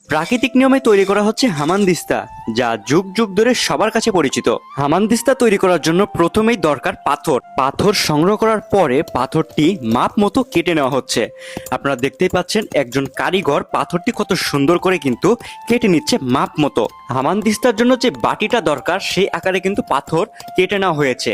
প্রাকৃতিক নিয়মে তৈরি করা হচ্ছে হামানদিস্তা, যা যুগ যুগ ধরে সবার কাছে পরিচিত। হামানদিস্তা তৈরি করার জন্য প্রথমেই দরকার পাথর। পাথর সংগ্রহ করার পরে পাথরটি মাপ মতো কেটে নেওয়া হচ্ছে। আপনারা দেখতেই পাচ্ছেন একজন কারিগর পাথরটি কত সুন্দর করে কিন্তু কেটে নিচ্ছে মাপ মতো। হামানদিস্তার জন্য যে বাটিটা দরকার সেই আকারে কিন্তু পাথর কেটে নেওয়া হয়েছে।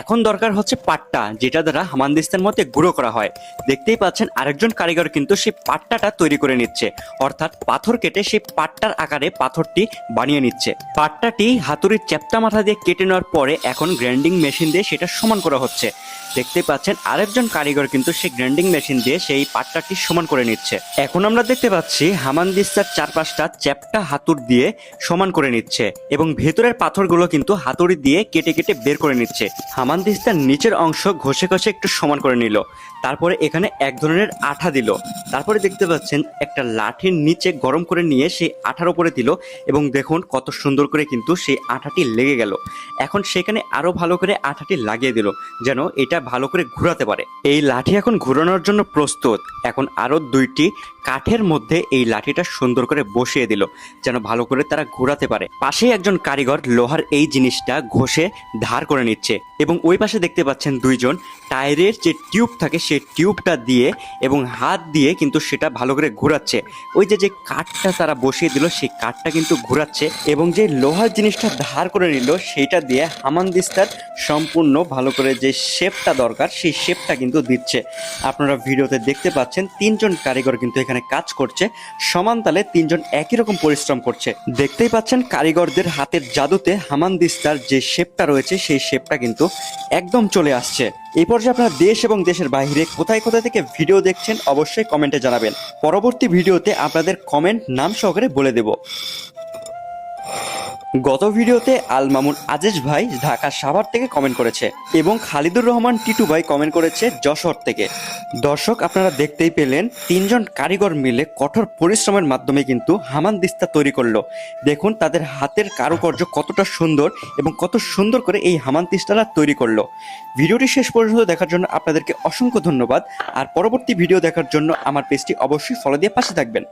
এখন দরকার হচ্ছে পাট্টা, যেটা দ্বারা হামানদিস্তার মধ্যে গুঁড়ো করা হয়। দেখতেই পাচ্ছেন আরেকজন কারিগর কিন্তু সেই পাট্টাটা তৈরি করে নিচ্ছে, অর্থাৎ পাথর কেটে সেই পাট্টার আকারে পাথরটি বানিয়ে নিচ্ছে। পাট্টাটি হাতুড়ির চ্যাপ্টা মাথা দিয়ে কেটে নেওয়ার পরে এখন গ্রাইন্ডিং মেশিন দিয়ে সেটা সমান করা হচ্ছে। দেখতে পাচ্ছেন আরেকজন কারিগর কিন্তু সেই গ্রাইন্ডিং মেশিন দিয়ে সেই পাট্টাটি সমান করে নিচ্ছে। এখন আমরা দেখতে পাচ্ছি হামানদিস্তার চারপাশটা চ্যাপ্টা হাতুড় দিয়ে সমান করে নিচ্ছে এবং ভেতরের পাথরগুলো কিন্তু হাতুড়ি দিয়ে কেটে কেটে বের করে নিচ্ছে। হামানদিস্তার নিচের অংশ ঘষে ঘষে একটু সমান করে নিল, তারপরে এখানে এক ধরনের আঠা দিল। তারপরে দেখতে পাচ্ছেন একটা লাঠির নিচে গরম করে নিয়ে সেই আঠার উপরে দিল এবং দেখুন কত সুন্দর করে কিন্তু সেই আঠাটি লেগে গেল। এখন সেখানে আরো ভালো করে আঠাটি লাগিয়ে দিল যেন এটা ভালো করে ঘোরাতে পারে। এই লাঠি এখন ঘোরানোর জন্য প্রস্তুত। এখন আরো দুইটি কাঠের মধ্যে এই লাঠিটা সুন্দর করে বসিয়ে দিল যেন ভালো করে তারা ঘোরাতে পারে। পাশেই একজন কারিগর লোহার এই জিনিসটা ঘষে ধার করে নিচ্ছে এবং ওই পাশে দেখতে পাচ্ছেন দুইজন টায়ারের যে টিউব থাকে সেই টিউবটা দিয়ে এবং হাত দিয়ে কিন্তু সেটা ভালো করে ঘোরাচ্ছে। ওই যে কাঠটা তারা বসিয়ে দিল সেই কাঠটা কিন্তু ঘোরাচ্ছে এবং যে লোহার জিনিসটা ধার করে নিল সেইটা দিয়ে হামানদিস্তার সম্পূর্ণ ভালো করে যে শেপটা দরকার সেই শেপটা কিন্তু দিচ্ছে। আপনারা ভিডিওতে দেখতে পাচ্ছেন তিনজন কারিগর কিন্তু এখানে কাজ করছে, সমান তালে তিনজন একই রকম পরিশ্রম করছে। দেখতেই পাচ্ছেন কারিগরদের হাতের জাদুতে হামানদিস্তার যে শেপটা রয়েছে সেই শেপটা কিন্তু একদম চলে আসছে। এই পর্যায়ে আপনারা দেশ এবং দেশের বাইরে কোথায় কোথায় থেকে ভিডিও দেখছেন অবশ্যই কমেন্টে জানাবেন। পরবর্তী ভিডিওতে আপনাদের কমেন্ট নাম সহকারে বলে দেব। গত ভিডিওতে আল মামুন আজিজ ভাই ঢাকা সাভার থেকে কমেন্ট করেছে এবং খালিদুর রহমান টিটু ভাই কমেন্ট করেছে যশোর থেকে। দর্শক আপনারা দেখতেই পেলেন তিনজন কারিগর মিলে কঠোর পরিশ্রমের মাধ্যমে কিন্তু হামানদিস্তা তৈরি করলো। দেখুন তাদের হাতের কারুকার্য কতটা সুন্দর এবং কত সুন্দর করে এই হামানদিস্তাটা তৈরি করলো। ভিডিওটি শেষ পর্যন্ত দেখার জন্য আপনাদেরকে অসংখ্য ধন্যবাদ। আর পরবর্তী ভিডিও দেখার জন্য আমার পেজটি অবশ্যই ফলো দিয়ে পাশে থাকবেন।